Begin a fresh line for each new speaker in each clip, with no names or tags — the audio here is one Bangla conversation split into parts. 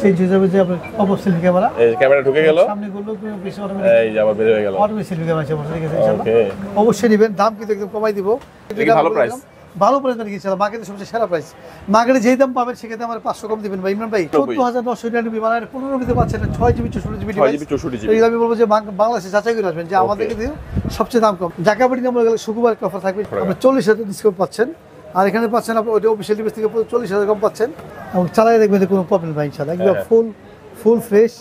চেঞ্জ হয়ে যাবে যে আপনার পপ সেলফি ক্যামেরা।
এই ক্যামেরা ঢুকে গেল,
সামনে গুলো বেশি অটোমেটিক,
এই যে আবার বের হয়ে গেল,
অটোমেটিক সেলফি ক্যামেরা আছে ঠিক আছে ইনশাআল্লাহ।
ওকে,
অবশ্যই নেবেন, দাম কিন্তু একদম কমাই দিব।
এটা ভালো প্রাইস,
ভালো প্রাইস মানে কি ইনশাআল্লাহ মার্কেটে সবচেয়ে সেরা প্রাইস। মার্কেটে যেই দাম পাবেন সেক্ষেত্রে আমার 500 কম দিবেন ভাই ইমরান ভাই। 14999 মানে 15 দিতে পাচ্ছেন 6GB 64GB। এই আমি বলবো যে বাংলাদেশে যাচাই করে আসবেন যে আমাদের কিন্তু সবচেয়ে দাম কম। জাকাবাড়ি নাম্বার গেলে শুক্রবার একটা অফার থাকবে, আপনি 40,000 ডিসকাউন্ট পাচ্ছেন। আর এখানে পাচ্ছেন আপনি ওইটা অফিসিয়াল ডিভাইস থেকে 40,000 কম পাচ্ছেন এবং চালাই দেখবেন কোনো প্রবলেম নাই ইনশাআল্লাহ। একদম ফুল ফ্রেশ।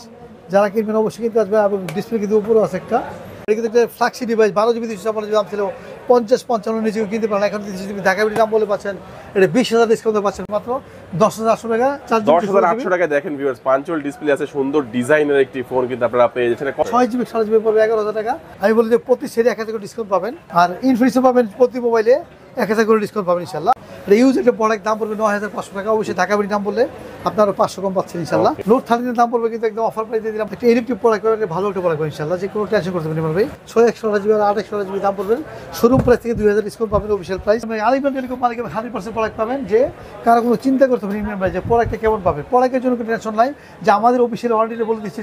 যারা কিনবেন অবশ্যই কিনতে আসবেন এবং ডিসপ্লে কিন্তু উপরেও আছে একটা। এটা কিন্তু একটা ফ্ল্যাগশিপ ডিভাইস, 12GB 256GB দাম ছিল 50-55 নিচে কিনতে পারেন। এখন ঢাকাবাড়ি দাম বলে পাচ্ছেন এটা 20,000 ডিসকাউন্ট পাচ্ছেন মাত্র 10,800 টাকা।
10,800 টাকা দেখেন ভিউয়ার্স, পাঞ্চুয়াল ডিসপ্লে আছে, সুন্দর ডিজাইনের একটি ফোন কিন্তু আপনারা পেয়ে যাচ্ছেন।
6GB 6GB পড়বে 11,000 টাকা। আমি বলি যে প্রতি সেটে 1000 করে ডিসকাউন্ট পাবেন আর ইনফিনিক্সও পাবেন, প্রতি মোবাইলে 1000 করে ডিসকাউন্ট পাবেন ইনশাআল্লাহ। ইউজ একটা প্রোডাক্ট দাম পড়বে 9,500 টাকা। অবশ্যই ঢাকাবাড়ি দাম বললে আপনারা 500 কম পাচ্ছেন ইনশাআল্লাহ। নোট 13 দাম পড়বে কিন্তু একদম অফার প্রাইস দিয়ে দিলাম। একটা ইলেকট্রিক প্রোডাক্ট পাবেন, ভালো একটা প্রোডাক্ট পাবেন ইনশাআল্লাহ, যে কোনো টেনশন করতে পারবেন ভাই। 128GB আর 828GB দাম পড়বেন, শোরুম প্রাইস থেকে 2000 ডিসকাউন্ট পাবেন অফিশিয়াল প্রাইস। আলিবান টেলিকম মালিকের 100% প্রোডাক্ট পাবেন, যে কারো কোনো চিন্তা করতে হবে ইমরান ভাই যে প্রোডাক্টটা কেমন পাবে। প্রোডাক্টের জন্য কোনো টেনশন নাই, যে আমাদের অফিশিয়াল অলরেডি বলে দিচ্ছি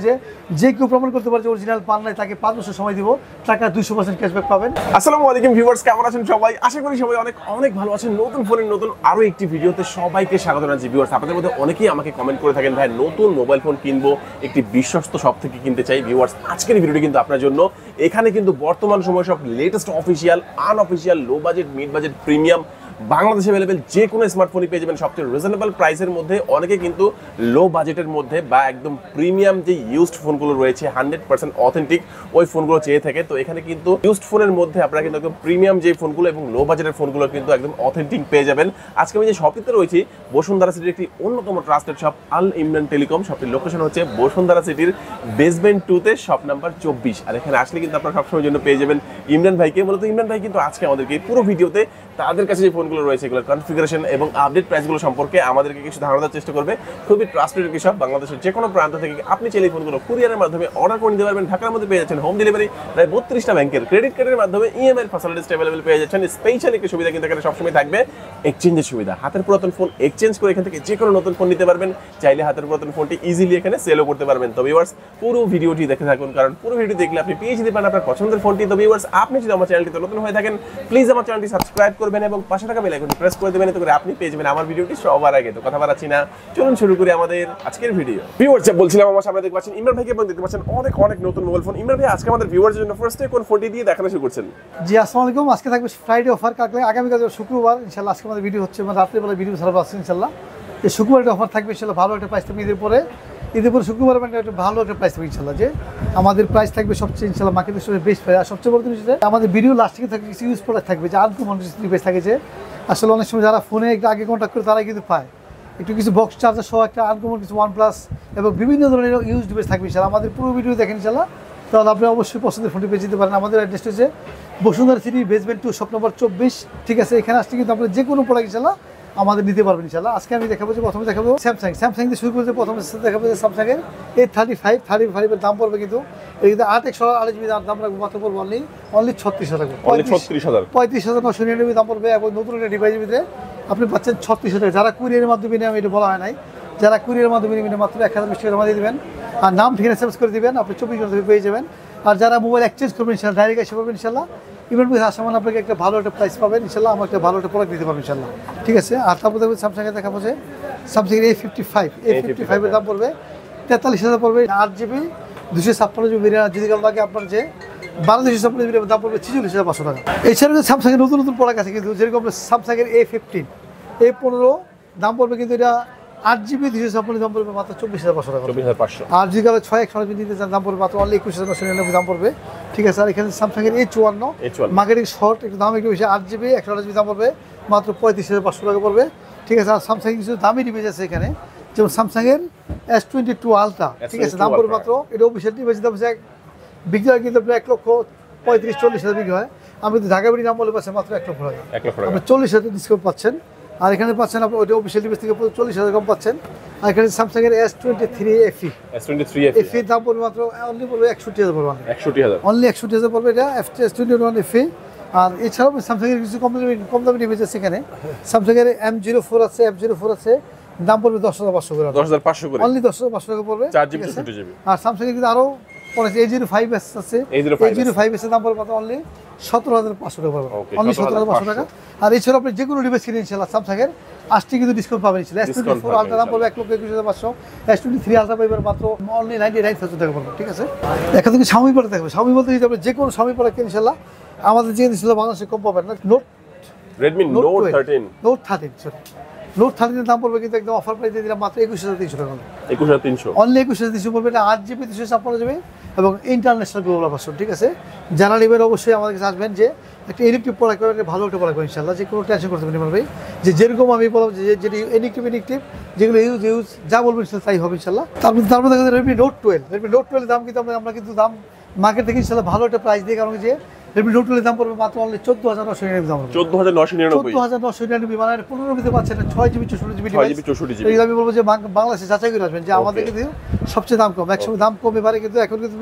যে কেউ প্রমাণ করতে পারে যে অরিজিনাল পান নাই তাকে 5 বছর সময় দিব, টাকা 200% ক্যাশব্যাক পাবেন।
আসসালামু আলাইকুম ভিউয়ার্স, কেমন আছেন সবাই? আশা করি সবাই অনেক অনেক ভালো আছেন। নতুন ফোনের নতুন আরো একটি ভিডিওতে সবাইকে স্বাগত জানাচ্ছি। ভিউয়ার্স, আপনাদের মধ্যে অনেকেই আমাকে কমেন্ট করে থাকেন ভাই নতুন মোবাইল ফোন কিনবো, একটি বিশ্বস্ত শপ থেকে কিনতে চাই। ভিউয়ার্স, আজকের ভিডিওটি কিন্তু আপনার জন্য। এখানে কিন্তু বর্তমান সময় সব latest official, unofficial, low budget, mid budget, premium বাংলাদেশে অ্যাভেলেবেল যে কোনো স্মার্টফোনই পেয়ে যাবেন সবচেয়ে রিজনেবল প্রাইসের মধ্যে। অনেকে কিন্তু লো বাজেটের মধ্যে বা একদম প্রিমিয়াম যে ইউজড ফোনগুলো রয়েছে 100% অথেন্টিক ওই ফোনগুলো চেয়ে থাকে। তো এখানে কিন্তু ইউজড ফোনের মধ্যে আপনারা কিন্তু একদম প্রিমিয়াম যে ফোনগুলো এবং লো বাজেটের ফোনগুলো কিন্তু একদম অথেন্টিক পেয়ে যাবেন। আজকে আমি যে শপটিতে রয়েছি বসুন্ধরা সিটির একটি অন্যতম ট্রাস্টেড শপ আল ইমরান টেলিকম। শপটির লোকেশন হচ্ছে বসুন্ধরা সিটির বেসমেন্ট 2-তে শপ নাম্বার 24। আর এখানে আসলে কিন্তু আপনারা সবসময়ের জন্য পেয়ে যাবেন ইমরান ভাইকে। মূলত ইমরান ভাই কিন্তু আজকে আমাদেরকে পুরো ভিডিওতে তাদের কাছে যে ফোনগুলো রয়েছে এগুলোর কনফিগারেশন এবং আপডেট প্রাইসগুলো সম্পর্কে আমাদেরকে কিছু ধারণা দেওয়ার চেষ্টা করবে। খুবই ট্রাস্টেড একটি শপ, বাংলাদেশের যে কোনো প্রান্ত থেকে আপনি চাইলে ফোনগুলো কুরিয়ারের মাধ্যমে অর্ডার করে নিতে পারবেন। ঢাকার মধ্যে পেয়ে যাচ্ছেন হোম ডেলিভারি, প্রায় 32টা ব্যাংকের ক্রেডিট কার্ডের মাধ্যমে ইএমআই ফ্যাসিলিটিস অ্যাভেলেবল পেয়ে যাচ্ছেন। স্পেশাল একটি সুবিধা কিন্তু এখানে সবসময় থাকবে, এক্সচেঞ্জের সুবিধা। হাতের পুরাতন ফোন এক্সচেঞ্জ করে এখান থেকে যে কোনো নতুন ফোন নিতে পারবেন। চাইলে হাতের পুরাতন ফোনটি ইজিলি এখানে সেলও করতে পারবেন। তো ভিউয়ার্স, পুরো ভিডিওটি দেখে থাকুন, কারণ পুরো ভিডিও দেখলে আপনি পেয়ে যেতে পারেন আপনার পছন্দের ফোনটি। তো ভিউয়ার্স, আপনি যদি আমার চ্যানেলটিতে নতুন হয়ে থাকেন প্লিজ আমার চ্যানেলটি সাবস্ক্রাইব করবেন এবং পাশে থাকা বেল আইকনটি প্রেস করে দেবেন, এতে করে আপনি পেয়ে যাবেন আমার ভিডিওটি সবার আগে। তো কথা বাড়াচ্ছি না, চলুন শুরু করি আমাদের আজকের ভিডিও। ভিউয়ার্স, বলছিলাম আমার সামনে দেখতে পাচ্ছেন ইমরান ভাইকে এবং দেখতে পাচ্ছেন অনেক অনেক নতুন মোবাইল ফোন। ইমরান ভাই, আজকে আমাদের ভিউয়ার্সের জন্য ফার্স্টে কোন ফোনটি দিয়ে দেখানো শুরু করছেন?
জি, আসসালামু আলাইকুম। আজকে থাকবে ফ্রাইডে অফার, কালকে আগামীকাল শুক্রবার ইনশাআল্লাহ। আজকে আমাদের ভিডিও হচ্ছে মানে রাত্রিবেলা ভিডিও ছাড়া আছে ইনশাআল্লাহ। এই শুক্রবার একটা অফার থাকবে ইনশাআল্লাহ, ভালো একটা প্রাইস থাকবে। ঈদের পরে শুক্রবার একটা ভালো একটা প্রাইস থাকবে ইনশাআল্লাহ, যে আমাদের প্রাইস থাকবে সবচেয়ে ইনশাআল্লাহ মার্কেটের সবচেয়ে বেস্ট প্রাইস। আর সবচেয়ে বড় জিনিস আমাদের ভিডিও লাস্টে থাকবে কিছু ইউজ প্রোডাক্ট থাকবে, যে আনকমন ডিভাইস থাকে, যে আসলে অনেক সময় যারা ফোনে একটু আগে কন্ট্যাক্ট করে তারাই কিন্তু পায়। একটু কিছু বক্স চার্জার সহ একটা আনকমন কিছু OnePlus এবং বিভিন্ন ধরনের ইউজ ডিভাইস থাকবে ইনশাআল্লাহ। আমাদের পুরো ভিডিও দেখেন ইনশাআল্লাহ, তাহলে আপনি অবশ্যই পছন্দের ফোনটি পেয়ে যেতে পারেন। আমাদের অ্যাড্রেস হচ্ছে Bashundhara city basement 2 shop number 24, ঠিক আছে। এখানে আসলে কিন্তু আপনি যে কোনো প্রোডাক্ট ইনশাআল্লাহ আমাদের নিতে পারবেন ইনশাআল্লাহ। আজকে আমি দেখাবো যে প্রথমে দেখাবো স্যামসাং দিয়ে শুরু করতে। প্রথমে দেখাবো যে স্যামসাংয়ের A35 এর দাম পড়বে কিন্তু এই 8/128GB দাম রাখবো মাত্র পড়বো অনলি 36,000 টাকা। 35,999 দাম পড়বে এবং নতুন একটা ডিভাইসের ভিতরে আপনি পাচ্ছেন 36,000 টাকা। যারা কুরিয়ারের মাধ্যমে নেবেন, এটা বলা হয় নাই, যারা কুরিয়ারের মাধ্যমে নেবেন মাত্র 1020 টাকা জমা দিয়ে দেবেন আর নাম ঠিকানা সেভ করে দেবেন, আপনি 24 ঘন্টা পেয়ে যাবেন। আর যারা মোবাইল এক্সচেঞ্জ করবেন ইনশাআল্লাহ ডাইরেক্ট এসে পাবেন ইনশাআল্লাহ। ইভেন ভাই আসামান আপনাকে একটা ভালো একটা প্রাইস পাবেন ইনশাআল্লাহ, আমার একটা ভালো একটা প্রোডাক্ট দিতে পারবেন ইনশাআল্লাহ, ঠিক আছে। আর তারপর দেখবেন স্যামসাংয়ে দেখাবো যে স্যামসাংয়ের A55 এর দাম পড়বে 43,000 পড়বে। 8GB 256GB যদি কাল লাগে আপনার যে 12/256GB দাম পড়বে 46,500 টাকা। এছাড়াও স্যামসাংয়ের নতুন নতুন প্রোডাক্ট আছে কিন্তু, যেরকম স্যামসাংয়ের A15 A15 দাম পড়বে কিন্তু এটা 8GB 256 দাম পড়বে মাত্র 24,500 টাকা।
24,500।
আর যদি কালো 6/128GB নিতে চান দাম পড়বে মাত্র অনলি 21,999 দাম পড়বে, ঠিক আছে। আর এখানে স্যামসাংয়ের A54 মার্কেটিং শর্ট একটু দাম একটু বেশি, 8GB 128GB দাম পড়বে মাত্র 35,500 টাকা পড়বে, ঠিক আছে। আর স্যামসাংয়ের কিছু দামি ডিভাইস আছে এখানে, যেমন স্যামসাংয়ের S22 আলট্রা, ঠিক আছে, দাম পড়বে মাত্র, এটা অফিসিয়াল ডিভাইস দাম হচ্ছে বিক্রি হয় কিন্তু 1,35,40,000 বিক্রি হয়। আমি কিন্তু ঢাকাবাড়ি দাম বলে পাচ্ছেন মাত্র 1 লক্ষ টাকা, আপনি 40,000 ডিসকাউন্ট পাচ্ছেন। আর এখানে পাচ্ছেন আপনি ওইটা অফিসিয়াল ডিভাইস থেকে 40,000 কম পাচ্ছেন। আর এখানে স্যামসাংয়ের S23 FE দাম পড়বে মাত্র অনলি পড়বে 61,000 পড়বে, অনলি 61,000 পড়বে এটা S21 FE। আর এছাড়াও স্যামসাংয়ের কিছু কম দামি ডিভাইস আছে এখানে। স্যামসাংয়ের M04 আছে, F04 আছে, দাম পড়বে 10,500 করে,
10,500 করে,
অনলি 10,500 টাকা পড়বে।
4GB 64GB।
আর স্যামসাং এর কিন্তু আরো পড়েছে A05s আছে, A05s এর দাম পড়বে মাত্র অনলি 17,500 টাকা পড়বে,
Okay,
অনলি 17,500 টাকা। আর এছাড়া আপনি যে কোনো ডিভাইস কিনে ইনশাআল্লাহ স্যামসাং এর 8টি কিন্তু ডিসকাউন্ট পাবেন ইনশাআল্লাহ। S24 আলট্রা দাম পড়বে 1,21,500, S23 আলট্রা পাবেন মাত্র অনলি 99,000 টাকা পড়বে, ঠিক আছে। এখন থেকে Xiaomi প্রোডাক্ট দেখবেন, Xiaomi বলতে যদি আপনি যে কোনো Xiaomi প্রোডাক্ট কিনে ইনশাআল্লাহ আমাদের যে ইনশাআল্লাহ বাংলাদেশে কম পাবেন না।
Redmi Note 13,
note 13 sorry, note 13 এর দাম পড়বে কিন্তু একদম অফার প্রাইস দিয়ে দিলাম মাত্র 21,300 টাকা,
21,300,
অনলি 21,300 পড়বে। এটা 8GB 256GB এবং ইন্টারন্যাশনাল গ্লোবাল ভার্সন, ঠিক আছে। যারা নেবেন অবশ্যই আমাদের কাছে আসবেন, যে একটা ইলেকট্রিক প্রোডাক্ট পাবেন, ভালো একটা প্রোডাক্ট পাবেন ইনশাআল্লাহ, যে কোনো টেনশন করতে পারবেন ভাই। যে যেরকম আমি বললাম যে যেটি ইলেকট্রিক যেগুলো ইউজ যা বলবেন তাই হবে ইনশাআল্লাহ। তারপর দেখা যায় Redmi Note 12, Redmi Note 12 এর দাম কিন্তু আমরা কিন্তু দাম মার্কেট থেকে ইনশাআল্লাহ ভালো একটা প্রাইস দিই, কারণ যে Redmi Note 12 এর দাম পড়বে মাত্র অনলি 14,999 দাম,
14,999,
14,999 মানে 15 দিতে পাচ্ছেন 6GB 64GB
6GB 64GB।
এই আমি বলবো যে বাংলাদেশে যাচাই করে আসবেন যে আমাদের কিন্তু সবচেয়ে দাম কম, একসময় দাম কমে পারে, কিন্তু এখন কিন্তু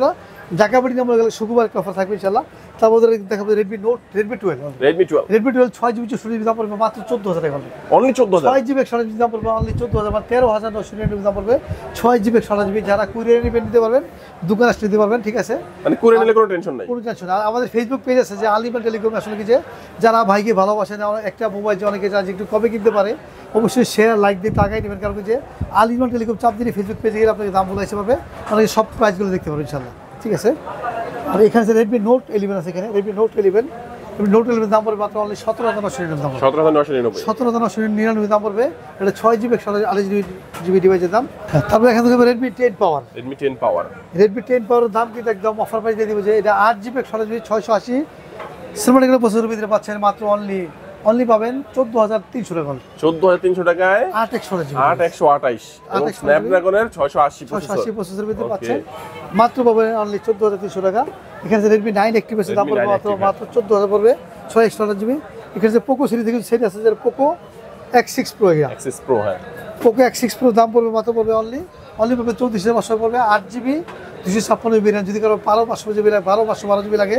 ঢাকাবাড়ি নাম্বার গেলে শুক্রবার একটা অফার থাকবে ইনশাআল্লাহ। তারপর দেখাবো Redmi 12,
Redmi 12,
6GB 64GB দাম পড়বে মাত্র 14,000 টাকা,
only 14,000,
6GB 128GB দাম পড়বে অনলি 14,000, মানে 13,999 দাম পড়বে 6GB 128GB। যারা কুরিয়ার নিতে পারবেন, দোকানে আসতে দিতে পারবেন, ঠিক আছে,
মানে করে নিলে কোনো টেনশন নাই,
কোনো টেনশন। আর আমাদের ফেসবুক পেজ আছে যে আলিমান টেলিকম, আসলে কি যে যারা ভাইকে ভালোবাসেন, একটা মোবাইল যে অনেকে চার্জ একটু কবে কিনতে পারে, অবশ্যই শেয়ার লাইক দিয়ে টাকাই নেবেন, কারণ যে আলিমান টেলিকম চাপ দিলে ফেসবুক পেজে গেলে আপনাকে দাম বলে আসতে পারবে, অনেকে সব প্রাইসগুলো দেখতে পারবেন ইনশাআল্লাহ, ঠিক আছে। আর এখানে যে Redmi Note 11 আছে, এখানে Redmi Note 11, Redmi Note 11 দাম পড়বে মাত্র অনলি 17,999 দাম,
17,999,
17,999 দাম পড়বে। এটা 6GB 128GB ডিভাইসের দাম। তারপর এখানে দেখবেন Redmi 10 Power,
Redmi 10 Power,
Redmi 10 Power এর দাম কিন্তু একদম অফার প্রাইস দিয়ে দিব, যে এটা 8GB 128GB 680 সিনেমাটিক প্রসেসরের ভিতরে পাচ্ছেন মাত্র অনলি পাবেন 14,300 টাকা,
14,300 টাকায়
8/128GB
8/128 এবং স্ন্যাপড্রাগনের 680
প্রসেসরের ভিতরে পাচ্ছেন মাত্র পাবেন অনলি 14,300 টাকা। এখানে যে Redmi 9 Active আছে দাম পড়বে মাত্র 14,000 পড়বে, 6/128GB। এখানে যে পোকো সিরিজ থেকে সেট আছে, যে Poco X6 Pro,
X6 Pro, হ্যাঁ,
পোকো X6 Pro দাম পড়বে মাত্র পড়বে অনলি পাবে 34,500 পড়বে, 8GB 256GB RAM, যদি কারো 12,500GB লাগে, 12,512GB লাগে,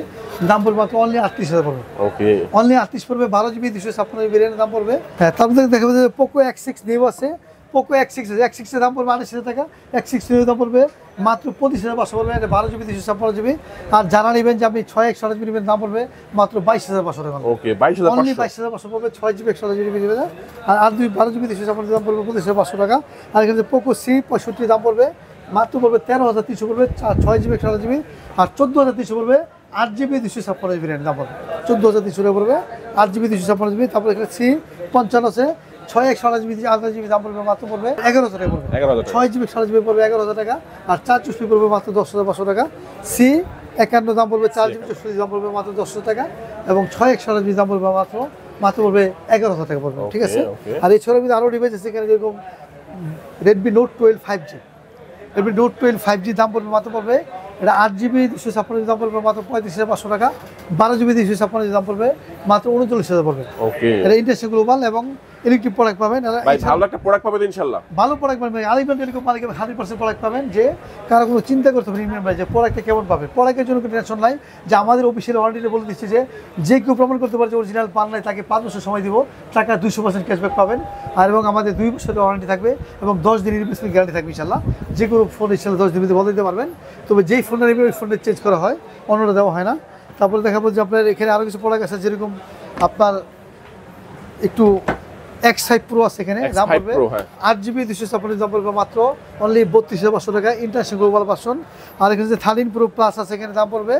দাম পড়বে মাত্র অনলি 38,000 পড়বে,
ওকে,
অনলি 38 পড়বে, 12GB 256GB RAM দাম পড়বে। হ্যাঁ, তারপর দেখাবো যে পোকো X6 নিউ আছে, পোকো X6 এর দাম পড়বে 28,000 টাকা, X6 এর দাম পড়বে মাত্র 25,500 পড়বে, এটা 12GB 256GB। আর যারা নেবেন যে আপনি 6/128GB নেবেন, দাম পড়বে মাত্র 22,500 টাকা,
ওকে, 22,500,
অনলি 22,500 পড়বে, 6GB 128GB নেবেন। আর 12GB 256GB দাম পড়বে 25,500 টাকা। আর এখানে পোকো C65 দাম পড়বে মাত্র পড়বে 13,300 পড়বে, 6GB 128GB। আর 14,300 পড়বে, 8GB 256GB RAM দাম পড়বে 14,300 টাকা পড়বে, 8GB 256GB। তারপর এখানে C55 আছে, 6/128GB 8GB দাম পড়বে মাত্র পড়বে 11,000 টাকা পড়বে, 6GB 128GB পড়বে 11,000 টাকা। আর 4GB পড়বে মাত্র 10,500 টাকা। C51 দাম পড়বে 4GB 64GB দাম পড়বে মাত্র 10,000 টাকা, এবং 6/128GB দাম পড়বে মাত্র পড়বে 11,000 টাকা পড়বে, ঠিক আছে। আর এছাড়াও কিন্তু আরও ডিভাইস আছে এখানে, যেরকম Redmi Note 12 5G, Redmi Note 12 5G দাম পড়বে মাত্র পড়বে, এটা 8GB 256GB দাম পড়বে মাত্র 35,500 টাকা, 12GB 256GB দাম পড়বে মাত্র 39,000 পড়বে,
ওকে।
এটা ইন্ডাস্ট্রি গ্লোবাল এবং ইলেকট্রিক প্রোডাক্ট পাবেন,
ভাই ভালো একটা প্রোডাক্ট পাবেন ইনশাআল্লাহ, ভালো
প্রোডাক্ট পাবেন। আলিমান টেলিকম মালিক 100% প্রোডাক্ট পাবেন, যে কারো কোনো চিন্তা করতে হবে না ভাই যে প্রোডাক্টটা কেমন পাবে, প্রোডাক্টের জন্য কোনো টেনশন নাই। যে আমাদের অফিসিয়াল ওয়ারেন্টি বলে দিচ্ছে যে কেউ প্রমাণ করতে পারে যে অরিজিনাল পান নাই, তাকে 5 বছর সময় দিব, টাকা 200% ক্যাশব্যাক পাবেন। আর এবং আমাদের 2 বছরের ওয়ারেন্টি থাকবে এবং 10 দিনের রিপ্লেসমেন্ট গ্যারান্টি থাকবে ইনশাআল্লাহ। যে কোনো ফোন ইনশাআল্লাহ 10 দিনের বলে দিতে পারবেন, তবে যেই ফোনটা নেবে ওই ফোনটা চেঞ্জ করা হয়, অন্যটা দেওয়া হয় না। তারপরে দেখাবো যে আপনার এখানে আরও কিছু প্রোডাক্ট আছে, যেরকম আপনার একটু X5 Pro আছে, এখানে দাম পড়বে 8GB 256GB দাম পড়বে মাত্র অনলি 32,500 টাকা, ইন্টারন্যাশনাল গ্লোবাল ভার্সন। আর এখানে যে 13 Pro Plus আছে, এখানে দাম পড়বে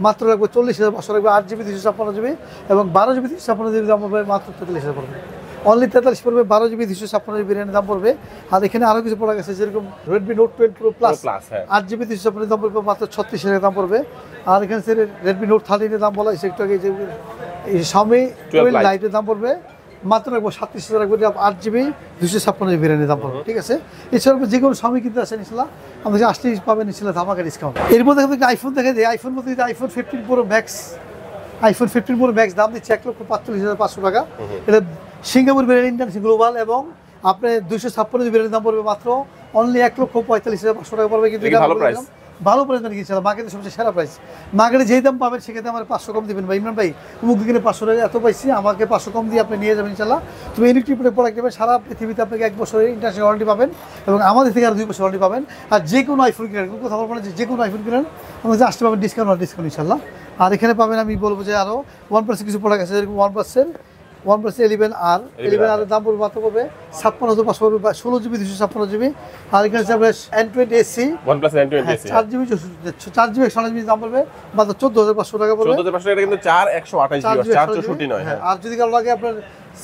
মাত্র রাখবে 40,500 রাখবে, 8GB 256GB এবং 12GB 256GB দাম পড়বে মাত্র 43,000 পড়বে, অনলি 43 পড়বে, 12GB 256GB RAM দাম পড়বে। আর এখানে আরও কিছু প্রোডাক্ট আছে, যেরকম Redmi Note 12 Pro Plus 8GB 256GB দাম পড়বে মাত্র 36,000 দাম পড়বে। আর এখানে Redmi Note 13 এর দাম বলা হয়েছে একটু আগে, যে Xiaomi 12 Lite এর দাম পড়বে মাত্র রাখবো 37,000 রাখবো, 8GB 256GB RAM দাম পড়বে, ঠিক আছে। এছাড়া যে কোনো Xiaomi কিনতে আসেন ইনশাআল্লাহ আমাদের 80 পাবেন ইনশাআল্লাহ ধামাকা ডিসকাউন্ট। এরপর দেখবেন আইফোন দেখা যায়, আইফোন বলতে iPhone 15 Pro Max, iPhone 15 Pro Max দাম দিচ্ছে 1,45,500 টাকা। এটা সিঙ্গাপুর ভ্যারিয়েন্ট, ইন্টারন্যাশনাল গ্লোবাল, এবং আপনার 256GB দাম পড়বে মাত্র অনলি 1,45,500 টাকা পড়বে, কিন্তু ভালো প্রাইস মানে ইনশাল্লাহ মার্কেটের সবচেয়ে সেরা প্রাইস। মার্কেটে যেই দাম পাবেন সেক্ষেত্রে আমার 500 কম দিবেন ভাই। ইমরান ভাই অমুক দিকে 500 টাকা এত পাইছি, আমাকে 500 কম দিয়ে আপনি নিয়ে যাবেন ইনশাল্লাহ। তুমি ইলেকট্রিক প্রোডাক্ট নেবেন, সারা পৃথিবীতে আপনাকে 1 বছরের ইন্টারন্যাশনাল ওয়ারেন্টি পাবেন এবং আমাদের থেকে আর 2 বছর ওয়ারেন্টি পাবেন। আর যে কোনো আইফোন কিনেন, কোনো কথা বলবো না যে কোনো আইফোন কিনেন আমাদের আসতে পাবেন ডিসকাউন্ট ইনশাল্লাহ। আর এখানে পাবেন আমি বলবো যে আরও OnePlus কিছু প্রোডাক্ট আছে, যেরকম OnePlus 11R এর দাম পড়বে মাত্র পড়বে 56,500 পড়বে, 16 GB 256 GB। আর এখানে আছে আপনার N20
OnePlus N20
4 GB 128 GB দাম পড়বে মাত্র 14,500 টাকা পড়বে।
14,500 টাকা কিন্তু 4/128 GB 464 নয়। হ্যাঁ,
আর যদি কারো লাগে আপনার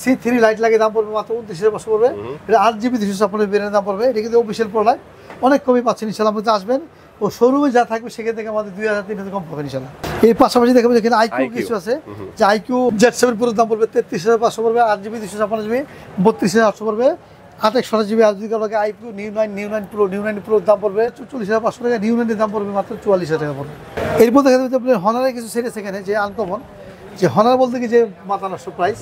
C3 লাইট লাগে দাম পড়বে মাত্র 29,500 পড়বে। এটা 8 GB 256 ভেরিয়েন্টের দাম পড়বে। এটা কিন্তু অফিশিয়াল প্রোডাক্ট, অনেক কমই পাচ্ছেন ইনশাআল্লাহ। আপনি আসবেন ও শোরুমে যা থাকবে সেখান থেকে আমাদের 2,000-3,000 কম পাবেন ইনশাআল্লাহ। এই পাশাপাশি দেখাবো যেখানে IQ কিছু আছে, যে IQ Z7 পুরো দাম পড়বে 33,500 পড়বে, 8 GB 256 GB 32,800 পড়বে, 8/128 GB। আর যদি কারো লাগে IQ নিউ 9 Pro দাম পড়বে 44,500 টাকা, নিউ 9 এর দাম পড়বে মাত্র 44,000 টাকা পড়বে। এরপর দেখা যাবে আপনার হনারের কিছু সেট আছে এখানে, যে আনকমন, যে হনার বলতে কি যে মাথা নষ্ট প্রাইস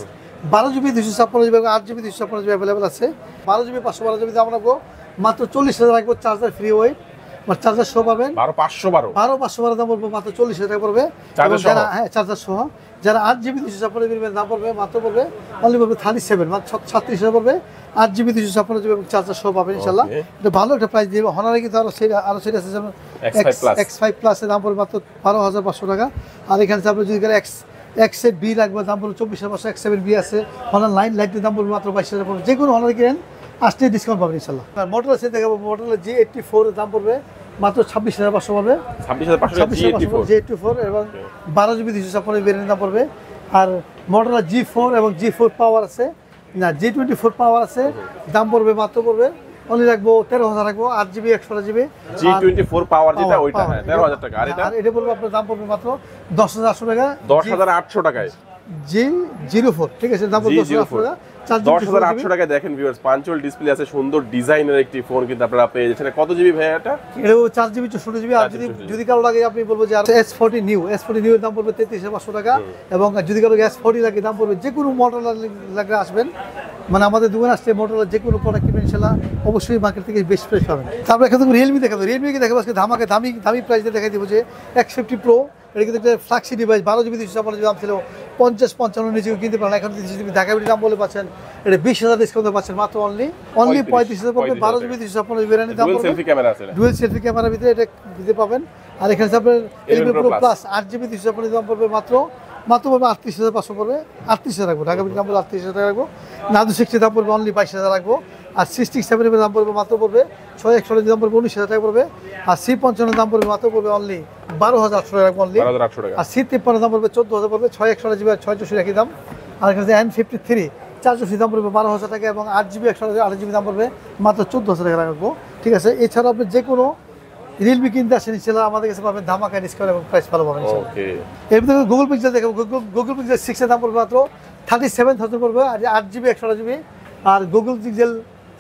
12 GB 256 GB এবং 8 GB 256 GB অ্যাভেলেবল আছে। 12 GB 512 GB দাম রাখবো মাত্র 40,000 রাখবো, চার্জার ফ্রি ওয়েট বা চার্জার সহ পাবেন। 12,512 দাম পড়বে মাত্র 40,000 টাকা পড়বে। যারা চার্জার সহ, যারা 8 GB 256 GB দাম পড়বে মাত্র পড়বে অনলি পড়বে 37 মাত্র 36,000 পড়বে, 8 GB 256 GB এবং চার্জার সহ পাবেন ইনশাআল্লাহ। এটা ভালো একটা প্রাইস দিয়ে হনারে কিন্তু আরো সেট আছে, যেমন X5 Plus এর দাম পড়বে মাত্র 12,500 টাকা। আর এখানে আপনি যদি X7B লাগবে দাম পড়বে 24,500, X7B আছে। হনার লাইটের দাম পড়বে মাত্র 22,000 পড়বে। যে কোনো হনার কিনেন আসলে ডিসকাউন্ট পাবেন ইনশাআল্লাহ। আর মোটরলা সেট দেখাবো, মোটরলা G84 এর দাম পড়বে মাত্র 26,500 পড়বে, 26,500 G84 এবং 12 GB 256 ভেরিয়েন্টের দাম পড়বে। আর মোটরলা G4 এবং G4 পাওয়ার আছে, না G24 পাওয়ার আছে, দাম পড়বে মাত্র পড়বে অনলি রাখবো 13,000 রাখবো, 8 GB 128 GB
G24 পাওয়ার যেটা ওইটা, হ্যাঁ 13,000 টাকা। আর
এটা পড়বে আপনার দাম পড়বে মাত্র 10,800 টাকা,
10,800 টাকায়
G04, ঠিক আছে, দাম পড়বে 10,800 টাকা,
10,800 টাকায়। দেখেন ভিউয়ার্স, পাঞ্চুয়াল ডিসপ্লে আছে, সুন্দর ডিজাইনের একটি ফোন কিন্তু আপনারা পেয়ে যাচ্ছেন। কত জিবি ভাই এটা?
এটাও 4 GB 64 GB। আর যদি কারো লাগে আপনি বলবো যে S40 নিউ এর দাম পড়বে 33,500 টাকা। এবং যদি কারো S40 লাগে দাম পড়বে, যে কোনো মডেল লাগে আসবেন, মানে আমাদের দোকানে আসলে মডেলের যে কোনো প্রোডাক্ট কিনবেন ইনশাআল্লাহ অবশ্যই মার্কেট থেকে বেস্ট প্রাইস পাবেন। তারপরে এখান থেকে রিয়েলমি দেখাবো, রিয়েলমিকে দেখাবো আজকে ধামাকে দামি প্রাইস দিয়ে দেখাই দিব, যে X50 Pro। এটা কিন্তু একটা ফ্ল্যাগশিপ ডিভাইস, 12 GB 256 দাম ছিল 50-55 নিচেও কিনতে পারেন। এখন যদি ঢাকা বিটি দাম বলে পাচ্ছেন, এটা 20,000 ডিসকাউন্টে পাচ্ছেন মাত্র অনলি 35,000 পড়বে। 12 GB 256 ভেরিয়েন্টের দাম পড়বে, ডুয়াল সেলফি ক্যামেরা ভিতরে এটা দিতে পাবেন। আর এখানে আপনার 11 Pro Plus 8 GB 256 দাম পড়বে মাত্র পড়বে 38,500 পড়বে, 38,000 রাখবো, ঢাকা বিটি দাম পড়বে 38,000 টাকা রাখবো। নাদু 60 দাম পড়বে অনলি 22,000 রাখবো। আর C67 এর দাম পড়বে মাত্র পড়বে 6/128 দাম পড়বে 19,000 টাকা পড়বে। আর C55 দাম পড়বে মাত্র পড়বে অনলি 12,800 টাকা অনলি। আর C53 দাম পড়বে 14,000 পড়বে, 6/128 GB 664 একই দাম। আর এখানে N53 440 দাম পড়বে 12,000 টাকা এবং 8 GB 128 GB দাম পড়বে মাত্র 14,000 টাকা রাখবো, ঠিক আছে। এছাড়াও আপনি যে কোনো রিয়েলমি কিনতে আসেন ইনশাআল্লাহ আমাদের কাছে পাবেন ধামাকা ডিসকাউন্ট এবং প্রাইস ভালো পাবেন ইনশাআল্লাহ। এর ভিতরে গুগল পিক্সেল দেখাবো, গুগল পিক্সেল 6 এর দাম পড়বে মাত্র 37,000 পড়বে, আর 8 GB 128 GB। আর গুগল পিক্সেল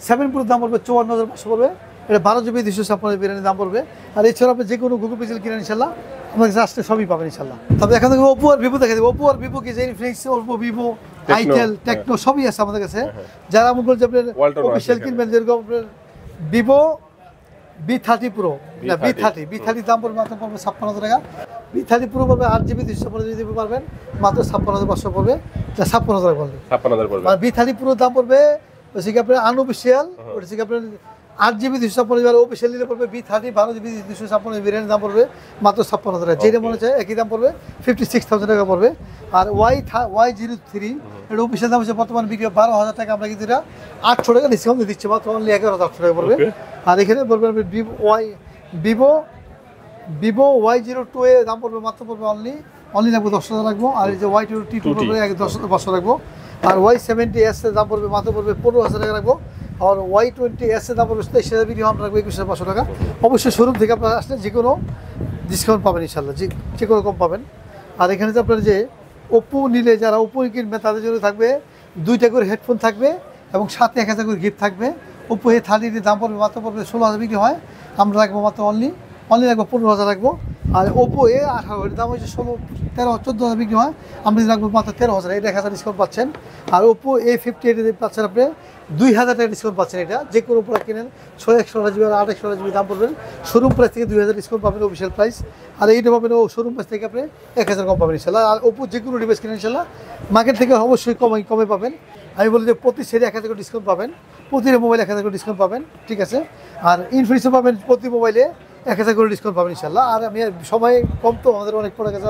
7 Pro দাম পড়বে 54,500 পড়বে, এটা 12 GB 256 ভেরিয়েন্টের দাম পড়বে। আর এছাড়া আপনি যে কোনো গুগল পিক্সেল কিনেন ইনশাআল্লাহ আমাদের কাছে আসলে সবই পাবেন ইনশাআল্লাহ। তবে এখান থেকে ওপো আর ভিভো দেখা দেবো, ওপো আর ভিভো কি যে Infinix, Oppo, Vivo, itel, Tecno সবই আছে আমাদের কাছে। যারা মনে করেন যে আপনার অফিসিয়াল কিনবেন, যেরকম আপনার ভিভো B30 Pro, না B30 দাম পড়বে মাত্র পড়বে 56,000 টাকা। B30 Pro পড়বে 8 GB 256 দিতে পারবেন মাত্র 56,500 পড়বে, 56,000 পড়বে। আর B30 Pro দাম পড়বে হচ্ছে কি আপনার আনঅফিসিয়াল, ওটা হচ্ছে কি আপনার 8 GB 256 আর অফিসিয়াল নিলে পড়বে B30 12 GB 256 ভেরিয়েন্টের দাম পড়বে মাত্র 56,000 টাকা। যেটা মনে চায় একই দাম পড়বে 56,000 টাকা পড়বে। আর Y03 এটা অফিসিয়াল দাম হচ্ছে বর্তমান বিক্রি 12,000 টাকা, আমরা কিন্তু এটা 800 টাকা ডিসকাউন্ট দিচ্ছি মাত্র অনলি 11,800 টাকা পড়বে। আর এখানে বলবেন আপনি ভিভো Y02 এর দাম পড়বে মাত্র পড়বে অনলি লাগবে 10,000 রাখবো। আর এই যে Y22 পড়বে 10,500 রাখবো। আর Y70s এর দাম পড়বে মাত্র পড়বে 15,000 টাকা রাখবো। আর Y20s এর দাম পড়বে 23,000 বিক্রি আমরা রাখবো 21,500 টাকা। অবশ্যই শোরুম থেকে আপনারা আসলে যে কোনো ডিসকাউন্ট পাবেন ইনশাআল্লাহ, যে কোনো কম পাবেন। আর এখানে যে আপনার যে ওপো নিলে, যারা ওপো কিনবে তাদের জন্য থাকবে 2টা করে হেডফোন থাকবে এবং সাথে 1,000 করে গিফট থাকবে। ওপো A30 দাম পড়বে মাত্র পড়বে 16,000 বিক্রি হয়, আমরা রাখবো মাত্র অনলি রাখবো 15,000 রাখবো। আর ওপো A18 এর দাম হচ্ছে 13-14,000 বিক্রি হয়, আমরা যদি রাখবো মাত্র 13,000, এটা 1,000 ডিসকাউন্ট পাচ্ছেন। আর ওপো A58 পাচ্ছেন আপনি 2,000 টাকা ডিসকাউন্ট পাচ্ছেন। এটা যে কোনো প্রোডাক্ট কিনেন 6/128 GB আর 8/128 GB দাম পড়বেন, শোরুম প্রাইস থেকে 2,000 ডিসকাউন্ট পাবেন অফিসিয়াল প্রাইস। আর এইটা পাবেন শোরুম প্রাইস থেকে আপনি 1,000 কম পাবেন ইনশাল্লাহ। আর ওপো যে কোনো ডিভাইস কিনেন ইনশাল্লাহ মার্কেট থেকে অবশ্যই কমে পাবেন। আমি বলি যে প্রতি সেটে 1,000 করে ডিসকাউন্ট পাবেন, প্রতিটা মোবাইলে 1,000 করে ডিসকাউন্ট পাবেন, ঠিক আছে। আর ইনফিনিক্সও পাবেন প্রতি মোবাইলে 1,000 করে ডিসকাউন্ট পাবেন ইনশাল্লাহ। আর আমি সময় কম তো আমাদের অনেক প্রোডাক্ট আছে,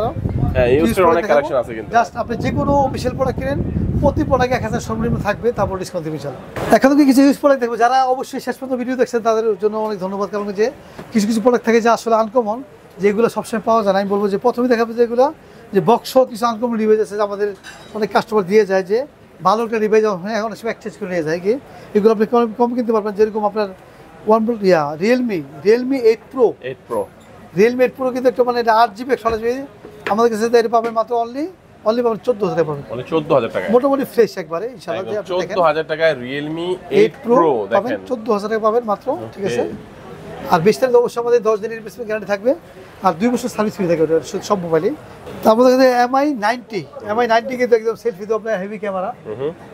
অনেক কালেকশন আছে কিন্তু
জাস্ট আপনি যে কোনো অফিসিয়াল প্রোডাক্ট কিনেন প্রতি প্রোডাক্টে 1,000 সর্বনিম্ন থাকবে, তারপর ডিসকাউন্ট দেবেন ইনশাল্লাহ। এখন তো কিছু ইউজ প্রোডাক্ট দেখবো, যারা অবশ্যই শেষ পর্যন্ত ভিডিও দেখছেন তাদের জন্য অনেক ধন্যবাদ। কারণ যে কিছু প্রোডাক্ট থাকে যে আসলে আনকমন, যেগুলো সবসময় পাওয়া যায় না। আমি বলবো যে প্রথমে দেখাবো যেগুলো যে বক্স কিছু আনকমন ডিভাইস আছে, আমাদের অনেক কাস্টমার দিয়ে যায় যে ভালো একটা ডিভাইস এখন সব এক্সচেঞ্জ করে নিয়ে যায় কি, এগুলো আপনি কম কিনতে পারবেন। যেরকম আপনার রিয়েলমি 8 Pro কিন্তু একটা মানে 8GB 128GB আমাদের কাছে এটা পাবেন মাত্র অনলি পাবেন 14,000 টাকা পাবেন,
14,000 টাকা
মোটামুটি ফ্রেশ একবারে ইনশাআল্লাহ। যে
14,000 টাকায় Realme 8 Pro
পাবেন, 14,000 টাকা পাবেন মাত্র, ঠিক আছে। আর 20 তারিখ অবশ্যই আমাদের 10 দিনের রিপ্লেসমেন্ট গ্যারান্টি থাকবে, আর 2 বছর সার্ভিস ফ্রি থাকবে সব মোবাইলে। তারপর দেখেন MI90 কিন্তু একদম সেলফি তো আপনার হেভি ক্যামেরা,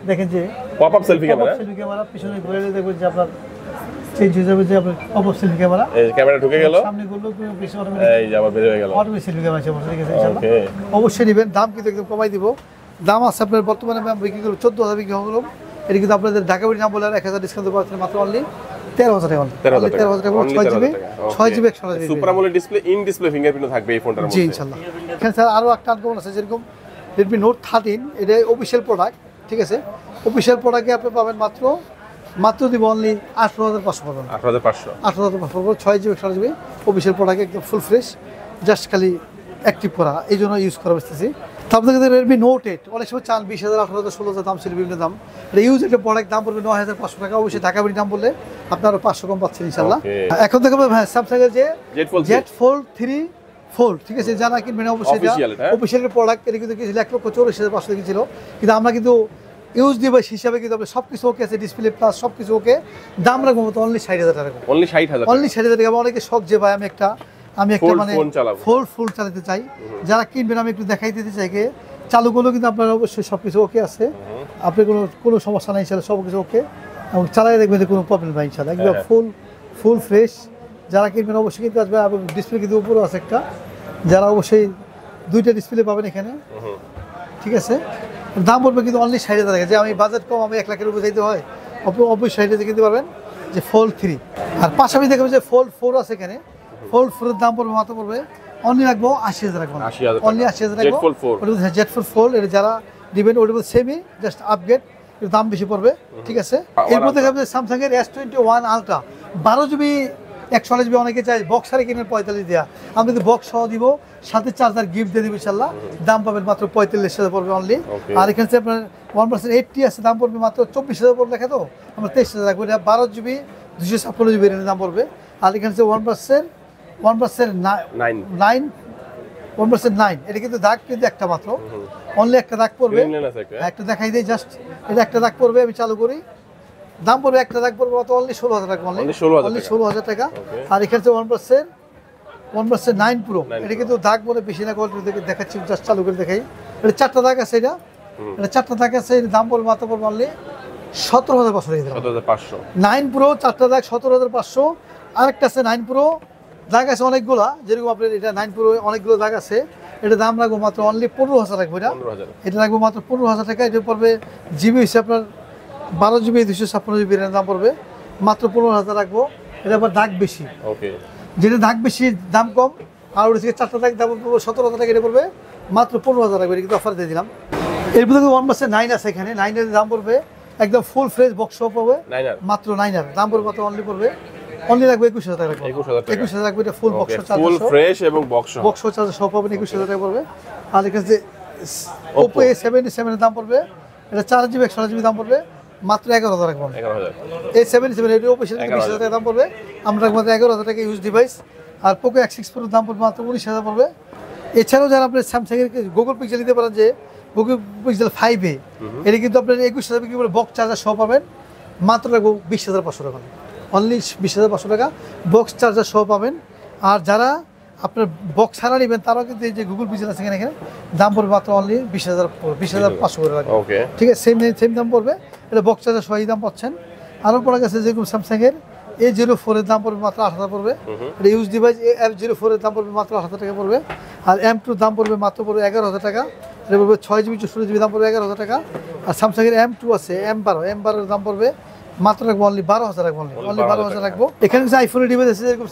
দেখেন যে
পপ আপ সেলফি
ক্যামেরা পিছনে ঘুরে দেখবেন যে আপনার চেঞ্জ হয়ে যাবে, যে আপনার পপ আপ সেলফি ক্যামেরা,
এই ক্যামেরা ঢুকে গেল
সামনে গুলো পিছনে
এই যে আবার বের হয়ে গেল
অটোমেটিক সেলফি ক্যামেরা আছে, ঠিক আছে ইনশাআল্লাহ। অবশ্যই নেবেন, দাম কিন্তু একদম কমাই দিব। দাম আছে আপনার বর্তমানে আমি বিক্রি করব 14,000 বিক্রি হলো, এটা কিন্তু আপনাদের ঢাকা বাড়ি নাম বলে 1,000 ডিসকাউন্ট পাচ্ছেন মাত্র অনলি 13,000 টাকা, 13,000 টাকা 6GB 128GB
super AMOLED display, in display fingerprint থাকবে এই ফোনটার মধ্যে,
জি ইনশাআল্লাহ। এখানে স্যার আরো একটা আনকমন আছে, যেরকম Redmi Note 13, এটা অফিশিয়াল প্রোডাক্ট, ঠিক আছে। অফিশিয়াল প্রোডাক্টে আপনি পাবেন মাত্র দিব অনলি 18,500 পাবেন, 18,500 6GB 128GB অফিশিয়াল প্রোডাক্ট, একদম ফুল ফ্রেশ, জাস্ট খালি অ্যাক্টিভ করা, এই জন্য ইউজ করা বসতেছি। তারপর দেখেন Redmi Note 8, অনেক সময় চান 20,000 18,000 16,000 দাম ছিল, বিভিন্ন দাম। এটা ইউজ একটা প্রোডাক্ট, দাম পড়বে 9,500 টাকা, অবশ্যই ঢাকা বাড়ি দাম বললে আপনারা 500 কম পাচ্ছেন ইনশাআল্লাহ। এখন দেখবেন হ্যাঁ স্যামসাং এর যে Z Fold 3 Fold, ঠিক আছে, যারা কিনবেন অবশ্যই অফিশিয়াল প্রোডাক্ট, এটা কিন্তু কিছু 1,64,500 কিনছিল, কিন্তু আমরা কিন্তু ইউজ ডিভাইস হিসাবে কিন্তু আপনি সব কিছু ওকে আছে, ডিসপ্লে প্লাস সব কিছু ওকে, দাম রাখবো মতো অনলি 60,000 টাকা,
অনলি 60,000
টাকা। অনেকে শখ যে ভাই আমি একটা মানে ফুল চালাতে চাই, যারা কিনবেন আমি একটু দেখাই দিতে চাই যে চালু করলেও কিন্তু আপনার অবশ্যই সব কিছু ওকে আছে, আপনি কোনো সমস্যা নাই ইনশাআল্লাহ, সব কিছু ওকে, এবং চালাই দেখবেন যে কোনো প্রবলেম নাই ইনশাআল্লাহ, একদম ফুল ফ্রেশ। যারা কিনবেন অবশ্যই কিন্তু আসবে, এবং ডিসপ্লে কিন্তু উপরেও আছে একটা, যারা অবশ্যই 2টা ডিসপ্লে পাবেন এখানে, ঠিক আছে। দাম পড়বে কিন্তু অনলি 60,000 টাকা, যে আমি বাজেট কম, আমি 1 লাখের উপরে যাইতে হয়, অবশ্যই 60,000 কিনতে পারবেন যে Fold 3। আর পাশাপাশি দেখবেন যে Fold 4 আছে এখানে, Fold 4 এর দাম পড়বে মাত্র পড়বে অনলি রাখবো 80,000 টাকা, অনলি 80,000 টাকা Z Fold। এটা যারা দিবেন ওটার মধ্যে সেমই, জাস্ট আপগ্রেড, দাম বেশি পড়বে, ঠিক আছে। এরপর দেখবেন স্যামসাং এর S21 Ultra 12GB 128GB, অনেকে চাই বক্সারে কিনেন 45 দেওয়া, আমি কিন্তু বক্স সহ দিব, সাথে চার্জার গিফট দিয়ে দিব ইনশাআল্লাহ। দাম পাবেন মাত্র 45,000 পড়বে অনলি। আর এখানে আপনার 1% 80 আছে, দাম পড়বে মাত্র 24,000 পড়বে, লেখা তো আমরা 23,000 রাখবো, এটা 12GB 256GB এর দাম পড়বে। আর এখানে 1% 9, এটা কিন্তু দাগ কিন্তু একটা মাত্র, অনলি একটা দাগ পড়বে, একটা দেখাই দেই জাস্ট, এটা একটা দাগ পড়বে, আমি চালু করি, দাম পড়বে একটা দাগ পড়বে মাত্র অনলি 16,000 টাকা, অনলি 16,000 টাকা। আর এখানে 1% 9 Pro, এটা কিন্তু দাগ বলে বেশি না, কোয়ালিটি দেখাচ্ছি, জাস্ট চালু করে দেখাই, এটা 4টা দাগ আছে, এটা 4টা দাগ আছে, এর দাম পড়বে মাত্র পড়বে অনলি 17,500 9 Pro 4টা দাগ 17,500। আরেকটা আছে 9 Pro, দাগ আছে অনেকগুলা, যেরকম আপনার এটা 9 Pro অনেকগুলো দাগ আছে, এটা দাম রাখবো মাত্র অনলি 15,000 রাখবো, এটা রাখবো মাত্র 15,000 টাকা। এটা পড়বে জিবি হিসেবে আপনার 12GB 256GB এর দাম পড়বে মাত্র 15,000 রাখবো। এটা আবার দাগ বেশি, যেটা দাগ বেশি দাম কম, আর ওর থেকে 4টা দাগ দাম পড়বে 17,000 টাকা, এটা পড়বে মাত্র 15,000 রাখবে, এটা কিন্তু অফার দিয়ে দিলাম। এরপর দেখো 1% 9 আছে এখানে, 9 এর দাম পড়বে একদম ফুল ফ্রেশ বক্স সহ পড়বে মাত্র 9 দাম পড়বে মাত্র অনলি পড়বে অনলি রাখবে 21,000 টাকা, 21,000 রাখবে, এটা full box charger,
full fresh এবং বক্স
চার্জার সহ পাবেন 21,000 টাকা পড়বে। আর এখানে যে Oppo A77 এর দাম পড়বে, এটা 4GB 128GB দাম পড়বে মাত্র 11,000 টাকা, 11,000। A77 এটা অফিশিয়াল 20,000 টাকা দাম পড়বে, আমরা মাত্র 11,000 টাকা ইউজ ডিভাইস। আর Poco X6 Pro দাম পড়বে মাত্র 19,000 পড়বে। এছাড়াও যারা আপনি স্যামসাং এর গুগল পিক্সেল নিতে পারেন, যে গুগল পিক্সেল 5A, এটা কিন্তু আপনার 21,000 বিক্রি করে বক্স চার্জার সহ পাবেন মাত্র রাখবো 20,500 টাকা, অনলি 20,500 টাকা বক্স চার্জার সহ পাবেন। আর যারা আপনার বক্স ছাড়া নেবেন তারাও কিন্তু এই যে গুগল পিক্সেল আছে এখানে দাম পড়বে মাত্র অনলি 20,500 করে লাগবে।
ওকে,
ঠিক আছে, সেম দাম পড়বে। এটা বক্স চার্জার সহ দাম পাচ্ছেন। আরও পড়া গেছে যেরকম স্যামসাংয়ের A04 এর দাম পড়বে মাত্র 8,000 পড়বে। এটা ইউজ ডিভাইস F04 এর দাম পড়বে মাত্র 8,000 টাকা পড়বে। আর M2 দাম পড়বে মাত্র 11,000 টাকা। এটা পড়বে 6GB 64GB দাম পড়বে 11,000 টাকা। আর স্যামসাংয়ের M2 আছে M12 এর দাম পড়বে মাত্র রাখবো অনলি 12,000 রাখবো, অনলি 12,000 রাখবো। এখানে কিছু আইফোনের ডিভাইস আছে যেরকম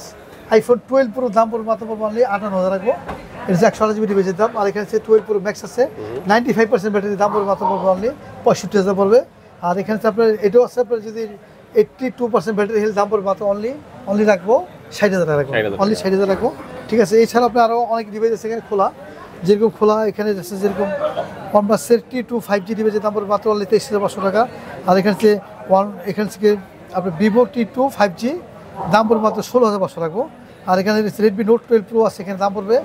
iPhone 12 Pro দাম পড়বে মাত্র অনলি 58,000 রাখবো। এটা হচ্ছে 128GB ডিভাইসের দাম। আর এখানে হচ্ছে 12 Pro Max আছে 95% ব্যাটারি দাম পড়বে মাত্র অনলি 65,000 পড়বে। আর এখানে হচ্ছে আপনার এটাও আছে আপনার যদি 82% ব্যাটারি হেলথ দাম পড়বে মাত্র অনলি রাখবো 60,000 টাকা রাখবো, অনলি 60,000 রাখবো। ঠিক আছে, এছাড়া আপনার আরও অনেক ডিভাইস আছে এখানে খোলা, যেরকম খোলা এখানে আছে যেরকম OnePlus-এর T2 5G ডিভাইসের দাম পড়বে মাত্র অনলি 23,500 টাকা। আর এখানে হচ্ছে এখানে থেকে আপনার Vivo T2 5G দাম পড়বে মাত্র 16,500 রাখবো। আর এখানে Redmi Note 12 Pro আছে, এখানে দাম পড়বে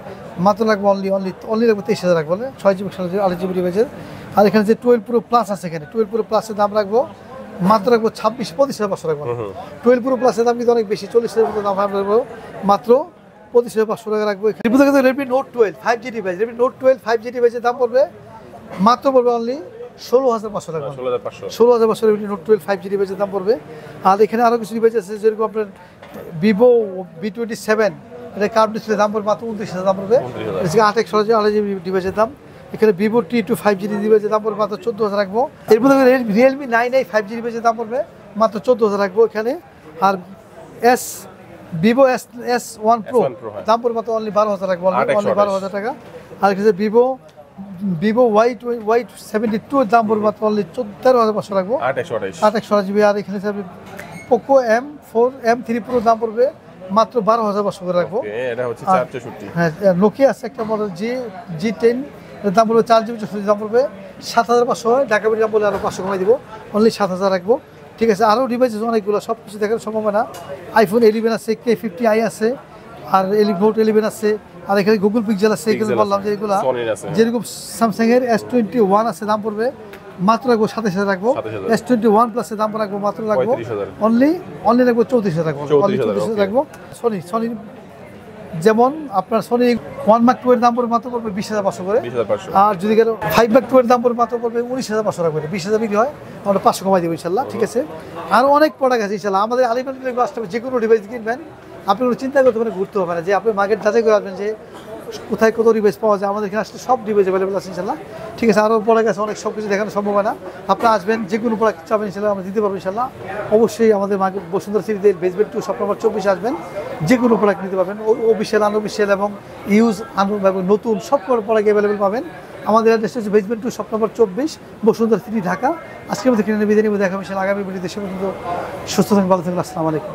মাত্র লাগবে অনলি রাখবো 23,000 রাখবো, 6GB 8GB ডিভাইসের। আর এখানে যে 12 Pro Plus আছে, এখানে 12 Pro Plus-এর দাম রাখবো মাত্র রাখবো 25,500 রাখবো। 12 Pro Plus-এর দাম কিন্তু অনেক বেশি, 40,000 মতো দাম রাখবো, মাত্র 25,500 টাকা রাখবো। এখানে Redmi Note 12 5G device, Redmi Note 12 5G ডিভাইসের দাম পড়বে মাত্র পড়বে অনলি 16,500 টাকা, 16,500 Redmi Note 12 5G ডিভাইসের দাম পড়বে। আর এখানে আরও কিছু ডিভাইস আছে যেরকম আপনার Vivo V27, এটা কার্ভ ডিসপ্লে দাম পড়বে মাত্র 29,000 দাম পড়বে। এটা 8GB ডিভাইসের দাম। এখানে Vivo T2 5G ডিভাইসের দাম পড়বে মাত্র 14,000 রাখবো। এরপর Realme 9i 5G ডিভাইসের দাম পড়বে মাত্র 14,000 রাখবো এখানে। আর Vivo S1 Pro দাম পড়বে মাত্র অনলি 12,000 রাখবো, অনলি 12,000 টাকা। আর এখানে Vivo Y72 এর দাম পড়বে মাত্র অনলি 13,500 রাখবো, 828GB। আর এখানে Poco M3 Pro দাম পড়বে মাত্র 12,500 করে রাখবো।
এটা হচ্ছে 464।
হ্যাঁ, নোকিয়া আছে একটা মডেল G10, এর দাম পড়বে 4GB 64GB দাম পড়বে 7,500, ঢাকা দাম বলে আরও 500 কমাই দিব, অনলি 7,000 রাখবো। ঠিক আছে, আরও ডিভাইস আছে অনেকগুলো, সব কিছু দেখানো সম্ভব না। iPhone 11 আছে, K50i আছে, আর Note 11 আছে। আর এখানে গুগল পিক্সেল আছে, এগুলো বললাম যে এগুলো যেরকম স্যামসাংয়ের S21 আছে দাম পড়বে মাত্র রাখবো 27,000 রাখবো। S21 Plus-এর দাম রাখবো মাত্র রাখবো অনলি রাখবো 34,000 রাখবো, 34,000 রাখবো। সনি যেমন আপনার Sony 1 Mark II এর দাম পড়বে মাত্র পড়বে 20,500 করে। আর যদি 5 Mark II এর দাম পড়বে মাত্র পড়বে 19,500 রাখবে, 20,000 বিক্রি হয়, আমরা 500 কমাই দেবো ইনশাল্লাহ। ঠিক আছে, আরও অনেক প্রোডাক্ট আছে ইনশাল্লাহ। আমাদের আলিবাগ আসলে যে কোনো ডিভাইস কিনবেন আপনি কোনো চিন্তা করতে পারেন, ঘুরতে হবে না, যে আপনি মার্কেট যাচাই করে আসবেন যে কোথায় কত ডিভাইস পাওয়া যায়। আমাদের এখানে আসলে সব ডিভাইস অ্যাভেলেবল আছে ইনশাল্লাহ। ঠিক আছে, আরও প্রোডাক্ট আছে অনেক, সব কিছু দেখানো সম্ভব হয় না। আপনারা আসবেন, যে কোনো প্রোডাক্ট চাবেন ইনশাল্লাহ আমরা দিতে পারবো ইনশাল্লাহ। অবশ্যই আমাদের বসুন্ধরা সিটিতে বেসমেন্ট 2 শপ নম্বর 24 আসবেন, যে কোনো প্রোডাক্ট নিতে পারবেন, অফিসিয়াল আনঅফিসিয়াল এবং ইউজ এবং নতুন সব প্রোডাক্ট অ্যাভেলেবল পাবেন। আমাদের অ্যাড্রেস হচ্ছে basement 2 shop number 24, Bashundhara city, Dhaka. আজকের মধ্যে কিনে বিদায় নিয়ে দেখা হবে ইনশাল্লাহ আগামী ভিডিওতে। সে পর্যন্ত সুস্থ থাকবেন, ভালো থাকবেন, আসসালামু আলাইকুম।